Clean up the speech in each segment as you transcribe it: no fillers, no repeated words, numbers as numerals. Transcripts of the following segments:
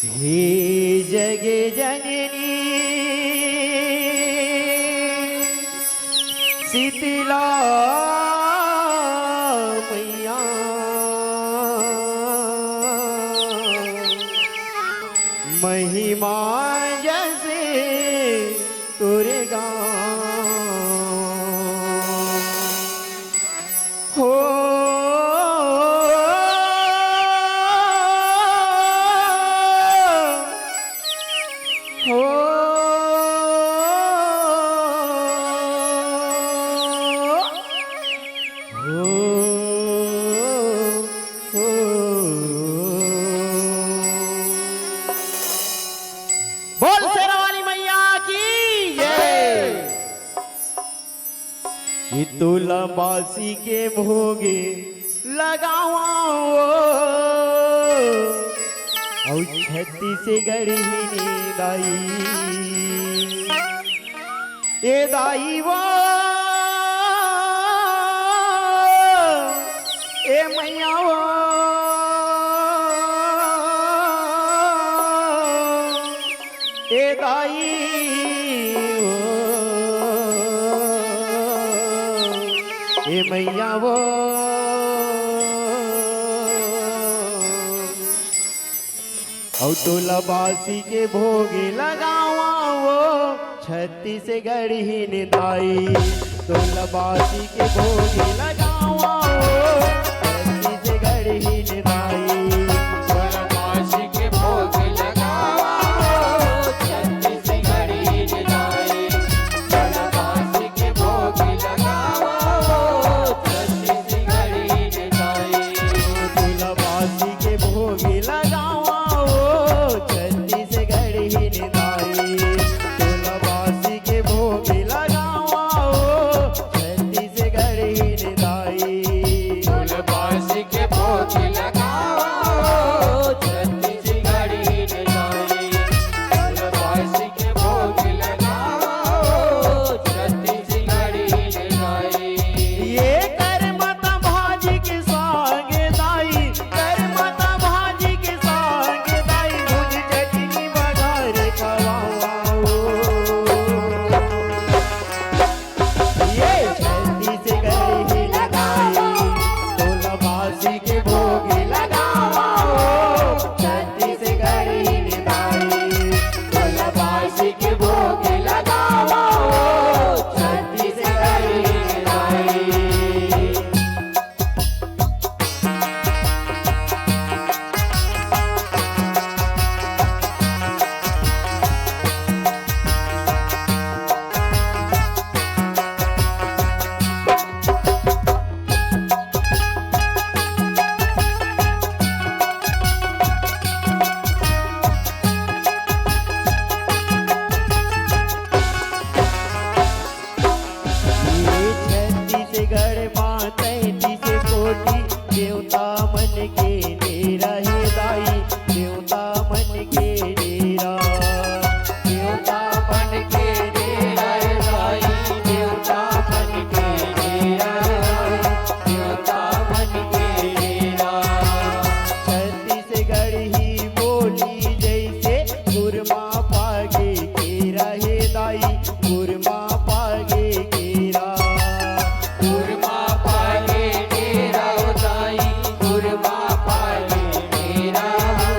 हे जग जननी शीतला मैया महिमा जैसे तुरे गाँव हो बोल शेरावाली मैया की जय। ये तुलबासी के भोगे लगाओ और छत्ती से गढ़ी दाई ए दाई वो ए मैया वो ए दाई ए मैया वो और तुलबासी के भोगे लगावा वो छत्ती से गढ़ी निदाई तुलबासी के भोगे लगावा वो छत्ती से गढ़ी निदाई तुलबासी के भोग लगावा हो छत्ती से गढ़ी निदाई तुलबासी के भोग लगावा हो छत्ती से गढ़ी निदाई तुलबासी के भोगे लगावा वो छत्ती से गढ़ी निदाई तुलबासी के भोगे लगावा वो छत्ती से गढ़ी निदाई तुलबासी के भोग लगावा हो छत्ती से गढ़ी निदाई तुलबासी के भोग लगावा हो छत्ती से गढ़ी निदाई ये कर माता भाजी के संग दाई कर माता भाजी के संग दाई भुज चटनी बघार खवाओ ये छत्ती से गढ़ी लगाई तुलबासी के भोग लगाओ छत्ती से गढ़ी निदाई तुलबासी के भोग लगावा हो छत्ती से गढ़ी निदाई ये छत्ती से गढ़ मातैती से कोटी देवता मन के डेरा हे दाई देवता मन के डेरा देवता मन के डेरा हे दाई देवता मन के डेरा हे दाई देवता मन के डेरा छत्ती से गढ़ी बोली जैसे गुरमा पागे केरा हे दाई गुरमा पागे केरा गुरमा पागे डेरा होताई गुरमा पागे डेरा हो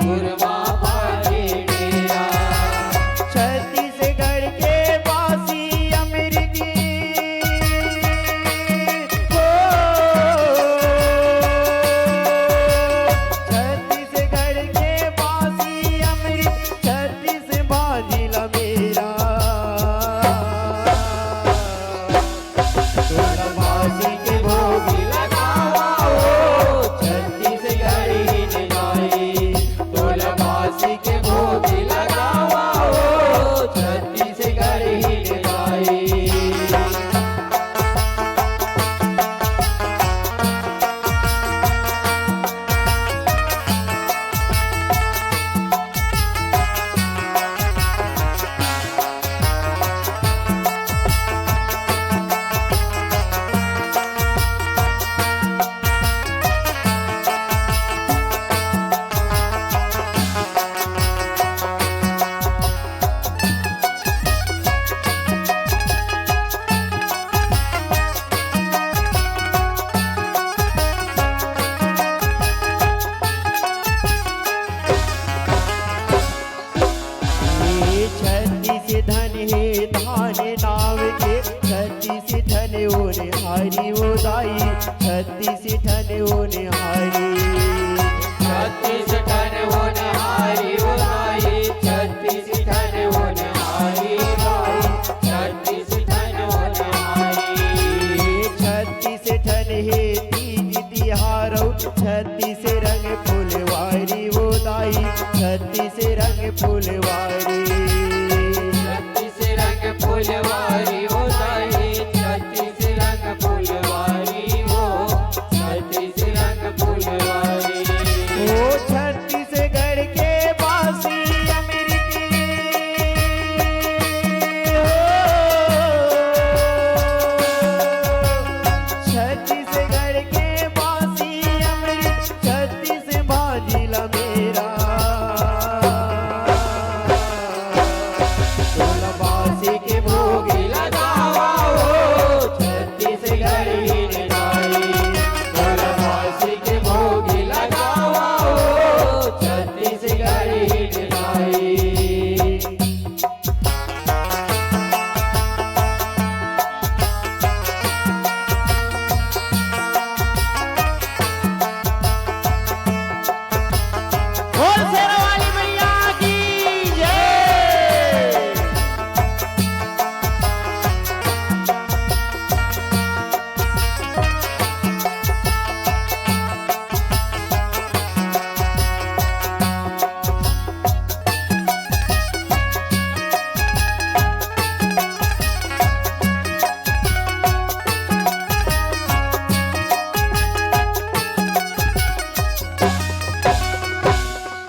गुरमा पागे डेरा छत्तीसगढ़ के वासी अमृति हो छत्तीसगढ़ के वासी अमृत छत्तीस बाजिला मेरा तुलबासी के भोग लगावा हो छत्ती से गढ़ी निदाई तुलबासी के भोग लगावा हो छत्ती से गढ़ी निदाई मारे नाव के छत्तीस ठन ओने हारी वो दाई छत्तीस ठन ओने हारी 36 ठन होने हारी वो दाई 36 ठन होने हारी दाई 36 ठन होने हारी 36 ठन हे तीज तिहारो 36 रंग फुलवारी वो दाई 36 रंग फुलवारी 36 रंग फुलवारी हो दाई 36 रंग फुलवारी हो 36 रंग फुलवारी ओ छत्तीसगढ़ के बासी अमेरिकी छत्तीसगढ़ के बासी अमृत छत्तीस भाजिला मेरा तोला बासी के भोग लगावा हो छत्तीसगढ़ ही ने दाई तोलबासी के भोग लगावा हो छत्तीसगढ़ ही ने दाई बोल शेरावाली मैया की जय।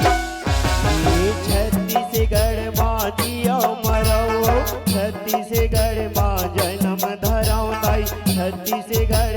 ये छत्तीसगढ़ माँ जियो मरो छत्तीसगढ़ माँ जन्म धराऊ दाई छत्तीसगढ़